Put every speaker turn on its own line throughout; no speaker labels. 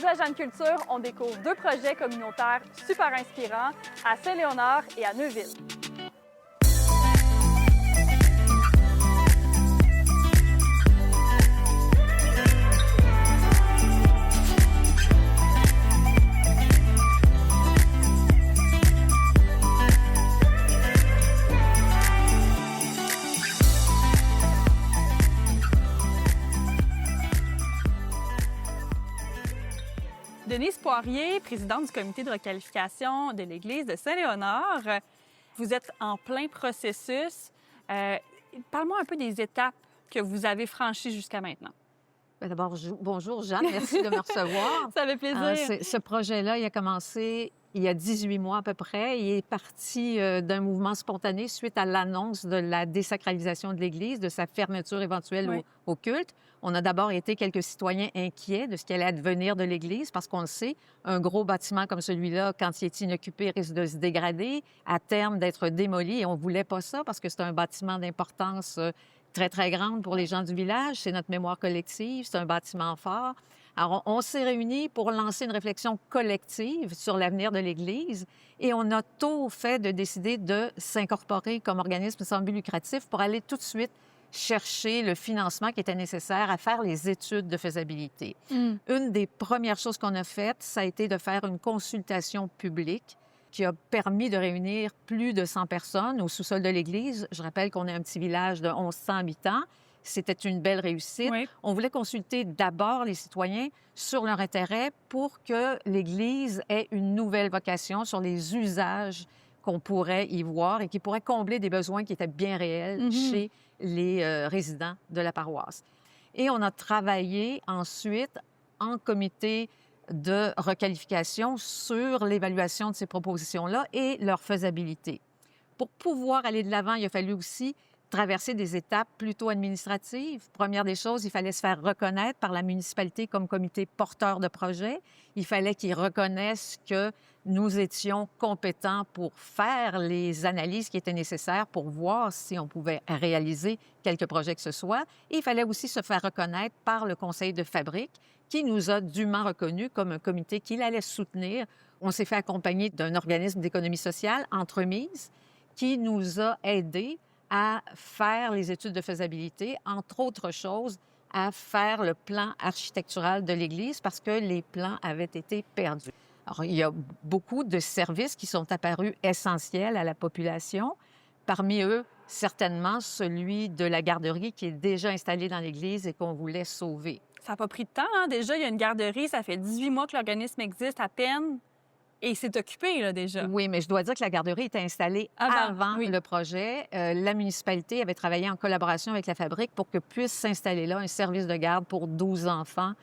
Aujourd'hui, à Jeanne Culture, on découvre deux projets communautaires super inspirants à Saint-Léonard et à Neuville. Denise Poirier, présidente du comité de requalification de l'Église de Saint-Léonard. Vous êtes en plein processus. Parle-moi un peu des étapes que vous avez franchies jusqu'à maintenant.
D'abord, bonjour Jeanne, merci de me recevoir.
Ça fait plaisir.
Ce projet-là, il a commencé il y a 18 mois à peu près. Il est parti d'un mouvement spontané suite à l'annonce de la désacralisation de l'Église, de sa fermeture éventuelle au culte. On a d'abord été quelques citoyens inquiets de ce qui allait advenir de l'Église parce qu'on le sait, un gros bâtiment comme celui-là, quand il est inoccupé, risque de se dégrader, à terme d'être démoli. Et on ne voulait pas ça parce que c'est un bâtiment d'importance très, très grande pour les gens du village. C'est notre mémoire collective, c'est un bâtiment fort. Alors, on s'est réunis pour lancer une réflexion collective sur l'avenir de l'Église et on a tôt fait de décider de s'incorporer comme organisme sans but lucratif pour aller tout de suite chercher le financement qui était nécessaire à faire les études de faisabilité. Une des premières choses qu'on a faites, ça a été de faire une consultation publique qui a permis de réunir plus de 100 personnes au sous-sol de l'Église. Je rappelle qu'on est un petit village de 1100 habitants. C'était une belle réussite.
Oui.
On voulait consulter d'abord les citoyens sur leur intérêt pour que l'Église ait une nouvelle vocation sur les usages qu'on pourrait y voir et qui pourraient combler des besoins qui étaient bien réels chez les résidents de la paroisse. Et on a travaillé ensuite en comité de requalification sur l'évaluation de ces propositions-là et leur faisabilité. Pour pouvoir aller de l'avant, il a fallu aussi traverser des étapes plutôt administratives. Première des choses, il fallait se faire reconnaître par la municipalité comme comité porteur de projet. Il fallait qu'ils reconnaissent que nous étions compétents pour faire les analyses qui étaient nécessaires pour voir si on pouvait réaliser quelques projets que ce soit. Et il fallait aussi se faire reconnaître par le conseil de fabrique qui nous a dûment reconnus comme un comité qu'il allait soutenir. On s'est fait accompagner d'un organisme d'économie sociale, Entremise, qui nous a aidés à faire les études de faisabilité, entre autres choses, à faire le plan architectural de l'Église parce que les plans avaient été perdus. Alors, il y a beaucoup de services qui sont apparus essentiels à la population. Parmi eux, certainement celui de la garderie qui est déjà installée dans l'Église et qu'on voulait sauver.
Ça n'a pas pris de temps, hein? Déjà, il y a une garderie, ça fait 18 mois que l'organisme existe à peine. Et c'est occupé, là, déjà.
Oui, mais je dois dire que la garderie était installée avant le projet. La municipalité avait travaillé en collaboration avec la fabrique pour que puisse s'installer là un service de garde pour 12 enfants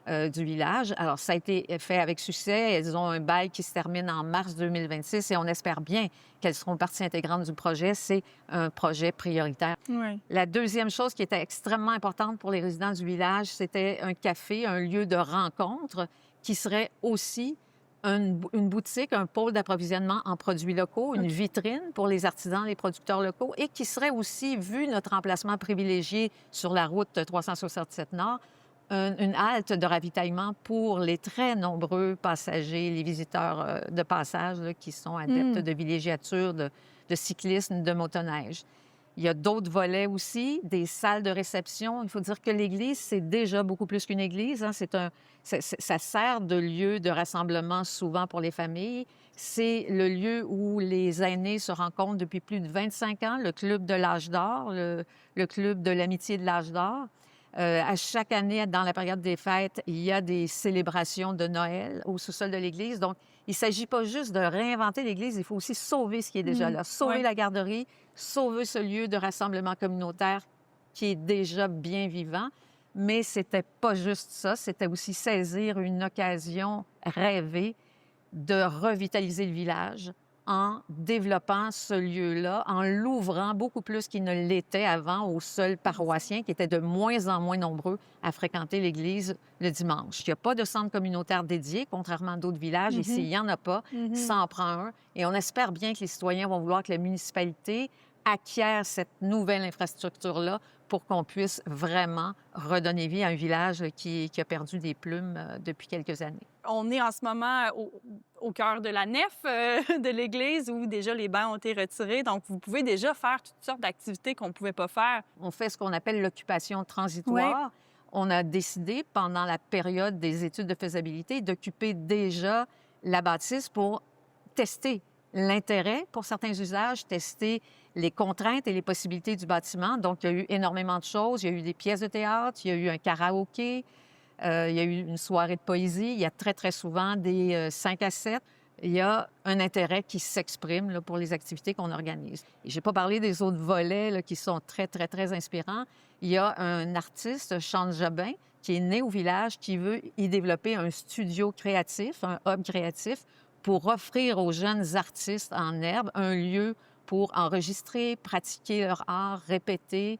du village. Alors, ça a été fait avec succès. Elles ont un bail qui se termine en mars 2026 et on espère bien qu'elles seront partie intégrante du projet. C'est un projet prioritaire.
Oui.
La deuxième chose qui était extrêmement importante pour les résidents du village, c'était un café, un lieu de rencontre qui serait aussi une boutique, un pôle d'approvisionnement en produits locaux, une vitrine pour les artisans, les producteurs locaux et qui serait aussi, vu notre emplacement privilégié sur la route 367 Nord, une halte de ravitaillement pour les très nombreux passagers, les visiteurs de passage là, qui sont adeptes de villégiature, de cyclisme, de motoneige. Il y a d'autres volets aussi, des salles de réception. Il faut dire que l'Église, c'est déjà beaucoup plus qu'une église. Hein. Ça sert de lieu de rassemblement souvent pour les familles. C'est le lieu où les aînés se rencontrent depuis plus de 25 ans, le Club de l'Âge d'Or, le Club de l'Amitié de l'Âge d'Or. À chaque année, dans la période des fêtes, il y a des célébrations de Noël au sous-sol de l'Église. Donc, il ne s'agit pas juste de réinventer l'Église, il faut aussi sauver ce qui est déjà là. Sauver la garderie, sauver ce lieu de rassemblement communautaire qui est déjà bien vivant. Mais c'était pas juste ça, c'était aussi saisir une occasion rêvée de revitaliser le village en développant ce lieu-là, en l'ouvrant beaucoup plus qu'il ne l'était avant aux seuls paroissiens qui étaient de moins en moins nombreux à fréquenter l'Église le dimanche. Il n'y a pas de centre communautaire dédié, contrairement à d'autres villages. Ici, il n'y en a pas. Ça en prend un. Et on espère bien que les citoyens vont vouloir que la municipalité acquiert cette nouvelle infrastructure-là pour qu'on puisse vraiment redonner vie à un village qui a perdu des plumes depuis quelques années.
On est en ce moment au cœur de la nef de l'église où déjà les bancs ont été retirés. Donc, vous pouvez déjà faire toutes sortes d'activités qu'on ne pouvait pas faire.
On fait ce qu'on appelle l'occupation transitoire.
Ouais.
On a décidé, pendant la période des études de faisabilité, d'occuper déjà la bâtisse pour tester l'intérêt pour certains usages, tester les contraintes et les possibilités du bâtiment. Donc, il y a eu énormément de choses. Il y a eu des pièces de théâtre, il y a eu un karaoké, il y a eu une soirée de poésie. Il y a très, très souvent des 5 à 7. Il y a un intérêt qui s'exprime là, pour les activités qu'on organise. Je n'ai pas parlé des autres volets là, qui sont très, très, très inspirants. Il y a un artiste, Chante Jobin, qui est né au village, qui veut y développer un studio créatif, un hub créatif, pour offrir aux jeunes artistes en herbe un lieu pour enregistrer, pratiquer leur art, répéter,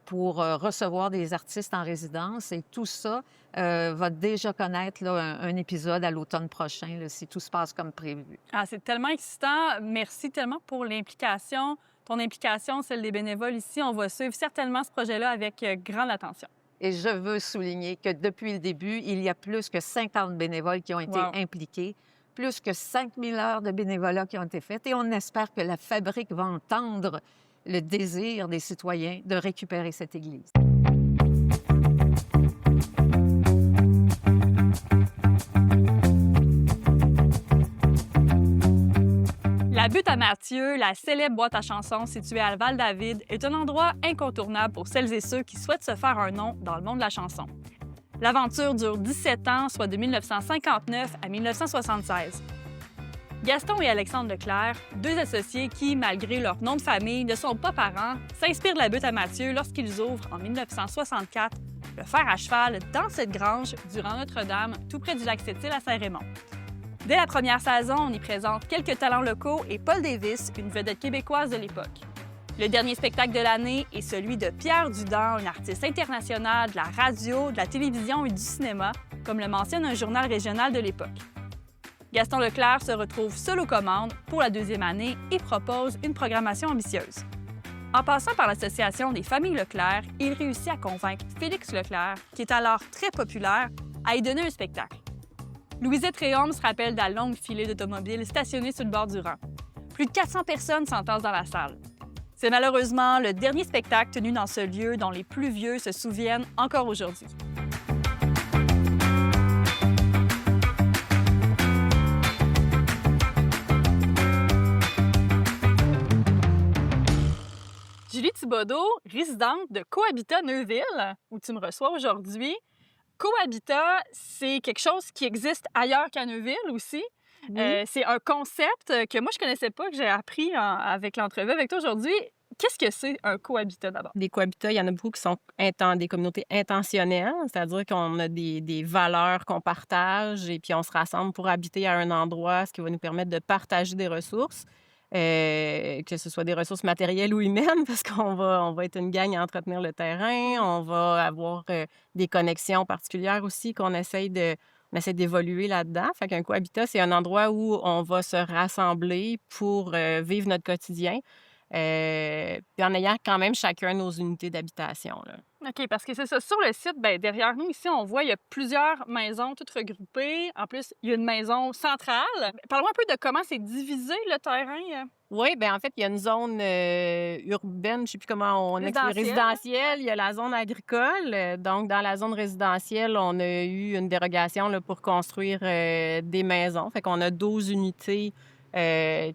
pour recevoir des artistes en résidence. Et tout ça va déjà connaître là, un épisode à l'automne prochain, là, si tout se passe comme prévu.
Ah, c'est tellement excitant. Merci tellement pour l'implication. Ton implication, celle des bénévoles ici. On va suivre certainement ce projet-là avec grande attention.
Et je veux souligner que depuis le début, il y a plus que 50 bénévoles qui ont été impliqués, plus que 5000 heures de bénévolat qui ont été faites. Et on espère que la fabrique va entendre le désir des citoyens de récupérer cette église.
La butte à Mathieu, la célèbre boîte à chansons située à Val-David, est un endroit incontournable pour celles et ceux qui souhaitent se faire un nom dans le monde de la chanson. L'aventure dure 17 ans, soit de 1959 à 1976. Gaston et Alexandre Leclerc, deux associés qui, malgré leur nom de famille, ne sont pas parents, s'inspirent de la butte à Mathieu lorsqu'ils ouvrent en 1964 le fer à cheval dans cette grange durant Notre-Dame, tout près du lac Sept-Îles à Saint-Raymond. Dès la première saison, on y présente quelques talents locaux et Paul Davis, une vedette québécoise de l'époque. Le dernier spectacle de l'année est celui de Pierre Dudon, un artiste international de la radio, de la télévision et du cinéma, comme le mentionne un journal régional de l'époque. Gaston Leclerc se retrouve seul aux commandes pour la deuxième année et propose une programmation ambitieuse. En passant par l'Association des familles Leclerc, il réussit à convaincre Félix Leclerc, qui est alors très populaire, à y donner un spectacle. Louisette Réaume se rappelle de la longue filée d'automobiles stationnés sur le bord du Rhin. Plus de 400 personnes s'entassent dans la salle. C'est malheureusement le dernier spectacle tenu dans ce lieu dont les plus vieux se souviennent encore aujourd'hui. Julie Thibodeau, résidente de Cohabitat Neuville, où tu me reçois aujourd'hui. Cohabitat, c'est quelque chose qui existe ailleurs qu'à Neuville aussi. Oui. C'est un concept que moi, je connaissais pas, que j'ai appris avec l'entrevue avec toi aujourd'hui. Qu'est-ce que c'est un cohabitat d'abord?
Des cohabitats, il y en a beaucoup qui sont des communautés intentionnelles, c'est-à-dire qu'on a des valeurs qu'on partage et puis on se rassemble pour habiter à un endroit, ce qui va nous permettre de partager des ressources. Que ce soit des ressources matérielles ou humaines, parce qu'on va être une gang à entretenir le terrain, on va avoir des connexions particulières aussi qu'on essaie d'évoluer là-dedans. Fait qu'un cohabitat, c'est un endroit où on va se rassembler pour vivre notre quotidien, puis en ayant quand même chacun nos unités d'habitation, là.
OK, parce que c'est ça. Sur le site, bien, derrière nous, ici, on voit il y a plusieurs maisons toutes regroupées. En plus, il y a une maison centrale. Parle-moi un peu de comment c'est divisé, le terrain.
Oui, bien en fait, il y a une zone urbaine, je ne sais plus comment on explique, résidentielle. Il y a la zone agricole. Donc, dans la zone résidentielle, on a eu une dérogation là, pour construire des maisons. Fait qu'on a 12 unités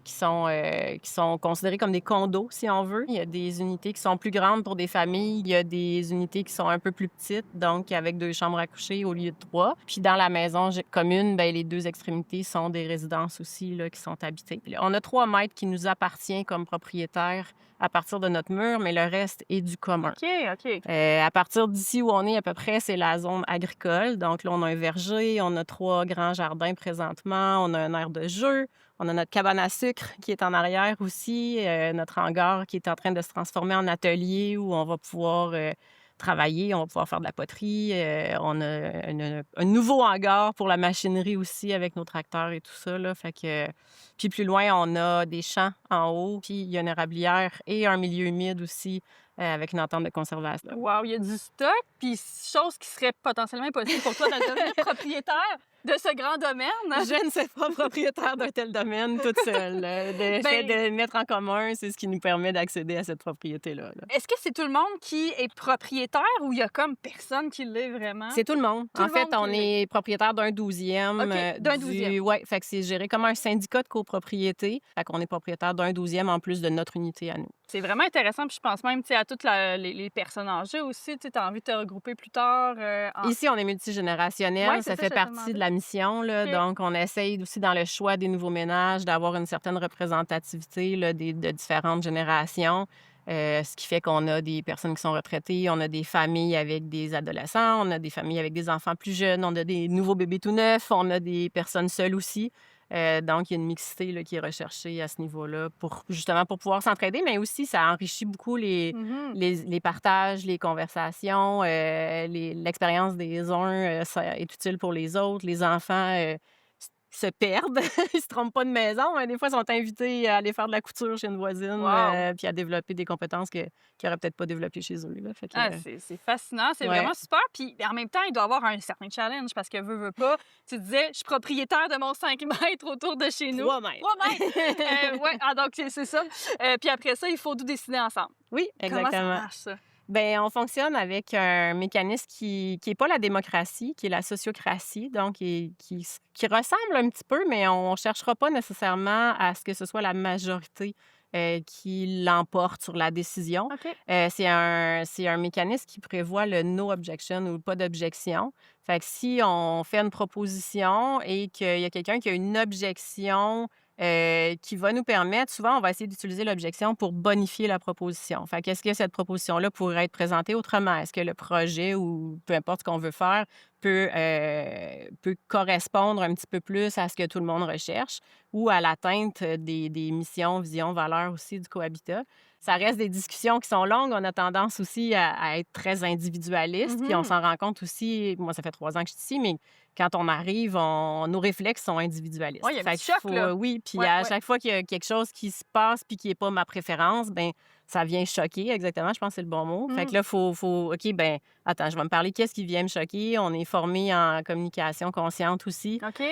qui sont considérés comme des condos, si on veut. Il y a des unités qui sont plus grandes pour des familles. Il y a des unités qui sont un peu plus petites, donc avec 2 chambres à coucher au lieu de 3. Puis dans la maison commune, bien, les 2 extrémités sont des résidences aussi là, qui sont habitées. On a 3 mètres qui nous appartient comme propriétaires à partir de notre mur, mais le reste est du commun.
OK.
À partir d'ici où on est à peu près, c'est la zone agricole. Donc là, on a un verger, on a 3 grands jardins présentement, on a un aire de jeu, on a notre cabane à sucre qui est en arrière aussi, notre hangar qui est en train de se transformer en atelier où on va pouvoir travailler, on va pouvoir faire de la poterie. On a un nouveau hangar pour la machinerie aussi avec nos tracteurs et tout ça, là. Fait que... Puis plus loin, on a des champs en haut, puis il y a une érablière et un milieu humide aussi avec une entente de conservation.
Wow, il y a du stock, puis chose qui serait potentiellement impossible pour toi de devenir propriétaire de ce grand domaine.
Je ne suis pas propriétaire d'un tel domaine toute seule. Le fait de mettre en commun, c'est ce qui nous permet d'accéder à cette propriété-là.
Est-ce que c'est tout le monde qui est propriétaire ou il y a comme personne qui l'est vraiment?
C'est tout le monde. En fait, on est propriétaire d'un 12e.
OK, d'un 12e.
Oui, fait que c'est géré comme un syndicat de copropriété. Fait qu'on est propriétaire d'un 12e en plus de notre unité à nous.
C'est vraiment intéressant, puis je pense même à toutes les personnes âgées aussi. Tu as envie de te regrouper plus tard.
Ici, on est multigénérationnel.
Ouais,
ça fait partie de la mission. Là.
OK.
Donc, on essaye aussi dans le choix des nouveaux ménages d'avoir une certaine représentativité là, de différentes générations. Ce qui fait qu'on a des personnes qui sont retraitées, on a des familles avec des adolescents, on a des familles avec des enfants plus jeunes, on a des nouveaux bébés tout neufs, on a des personnes seules aussi. Donc, il y a une mixité là, qui est recherchée à ce niveau-là justement pour pouvoir s'entraider, mais aussi, ça enrichit beaucoup les partages, les conversations, l'expérience des uns, ça est utile pour les autres. Les enfants se perdent, ils se trompent pas de maison. Des fois, ils sont invités à aller faire de la couture chez une voisine,
Wow.
puis à développer des compétences qu'ils n'auraient peut-être pas développées chez eux. Là. Fait que,
C'est fascinant, c'est
ouais.
vraiment super. Puis en même temps, il doit y avoir un certain challenge parce que veux pas. Tu disais, je suis propriétaire de mon 5 mètres autour de chez nous.
3 mètres.
3 mètres! Ouais, donc c'est ça. Puis après ça, il faut tout dessiner ensemble.
Oui, exactement.
Comment ça marche, ça?
Bien, on fonctionne avec un mécanisme qui n'est pas la démocratie, qui est la sociocratie, donc qui ressemble un petit peu, mais on ne cherchera pas nécessairement à ce que ce soit la majorité qui l'emporte sur la décision.
OK.
C'est un mécanisme qui prévoit le no objection ou pas d'objection. Fait que si on fait une proposition et qu'il y a quelqu'un qui a une objection qui va nous permettre, souvent, on va essayer d'utiliser l'objection pour bonifier la proposition. Fait qu'est-ce que cette proposition-là pourrait être présentée autrement? Est-ce que le projet ou peu importe ce qu'on veut faire peut correspondre un petit peu plus à ce que tout le monde recherche ou à l'atteinte des missions, visions, valeurs aussi du cohabitat? Ça reste des discussions qui sont longues. On a tendance aussi à être très individualiste. Puis on s'en rend compte aussi, moi, ça fait 3 ans que je suis ici, mais quand on arrive, nos réflexes sont individualistes.
Oui, il y a un petit choc, là.
Oui, puis
Ouais,
à
ouais.
chaque fois qu'il y a quelque chose qui se passe puis qui n'est pas ma préférence, ben ça vient choquer, exactement, je pense que c'est le bon mot. Fait que là, faut OK, ben attends, je vais me parler, qu'est-ce qui vient me choquer? On est formé en communication consciente aussi
OK.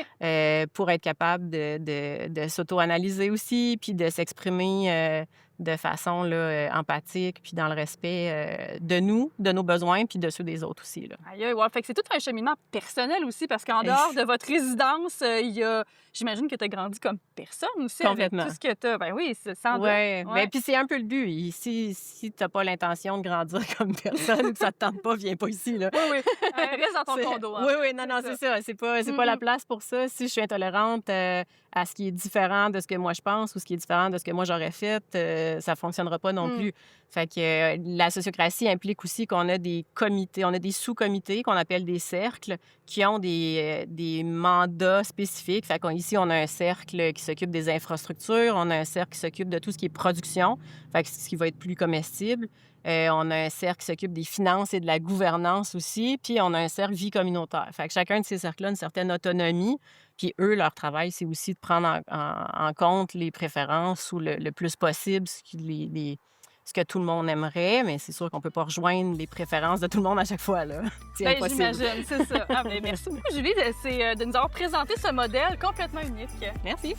pour être capable de s'auto-analyser aussi puis de s'exprimer de façon là, empathique puis dans le respect de nous, de nos besoins puis de ceux des autres aussi. Là.
Aïe, aïe, ouais. Fait que c'est tout un cheminement personnel aussi, parce qu'en dehors de votre résidence, il y a. J'imagine que tu as grandi comme personne aussi.
Complètement.
Avec tout ce que tu as. Ben oui, c'est sans doute.
Oui,
Ouais.
puis c'est un peu le but. Si tu n'as pas l'intention de grandir comme personne ou que ça ne te tente pas, viens pas ici. Là.
Oui, oui. Reste dans ton
C'est-
condo. Hein.
Oui, oui, non, c'est ça. C'est pas la place pour ça. Si je suis intolérante à ce qui est différent de ce que moi je pense ou ce qui est différent de ce que moi j'aurais fait, ça fonctionnera pas non plus. Fait que la sociocratie implique aussi qu'on a des comités, on a des sous-comités qu'on appelle des cercles qui ont des mandats spécifiques. Fait qu'ici, on a un cercle qui s'occupe des infrastructures, on a un cercle qui s'occupe de tout ce qui est production, fait que ce qui va être plus comestible. On a un cercle qui s'occupe des finances et de la gouvernance aussi, puis on a un cercle vie communautaire. Fait que chacun de ces cercles-là a une certaine autonomie, puis eux, leur travail, c'est aussi de prendre en compte les préférences ou le plus possible ce que tout le monde aimerait, mais c'est sûr qu'on ne peut pas rejoindre les préférences de tout le monde à chaque fois. Là. C'est
Ben,
impossible.
j'imagine, c'est ça. Ah, ben, merci beaucoup, Julie, de nous avoir présenté ce modèle complètement unique.
Merci.